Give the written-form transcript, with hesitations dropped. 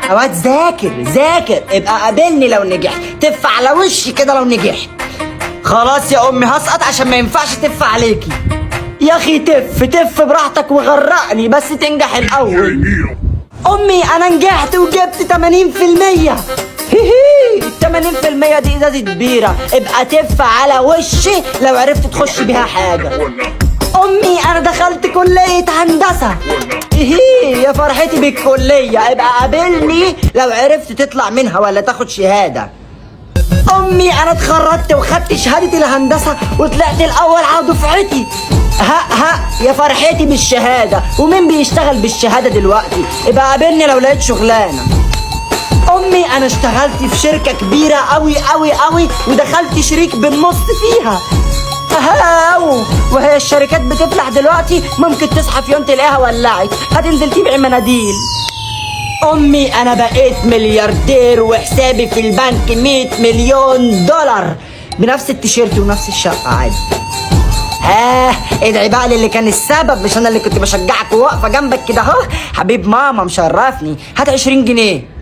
يا واد ذاكر ابقى قابلني لو نجحت، تف على وشي كده لو نجحت. خلاص يا امي هسقط عشان ما ينفعش تف عليكي. يا اخي تف براحتك وغرقني بس تنجح الاول. امي انا نجحت وجبت 80%. هيهي 80% دي ازازة بيرة، ابقى تف على وشي لو عرفت تخش بيها حاجة. امي انا دخلت كلية هندسة. هيهي يا فرحتي بالكلية، ابقى قابلني لو عرفت تطلع منها ولا تاخد شهادة. امي انا اتخرجت وخدت شهادة الهندسة وطلعت الاول على دفعتي. ها يا فرحتي بالشهادة، ومين بيشتغل بالشهادة دلوقتي؟ ابقى قابلني لو لقيت شغلانة. امي انا اشتغلت في شركة كبيرة قوي ودخلت شريك بالنص فيها. وهي الشركات بتفلح دلوقتي، ممكن تصحى في يوم تلاقيها ولعت، هتنزل تبيع مناديل. امي انا بقيت ملياردير وحسابي في البنك 100 مليون دولار بنفس التيشيرت ونفس الشقة عادي. ادعي بقى للي كان السبب، مش انا اللي كنت بشجعك وواقفة جنبك كده اهو. حبيب ماما مشرفني، هات 20 جنيه.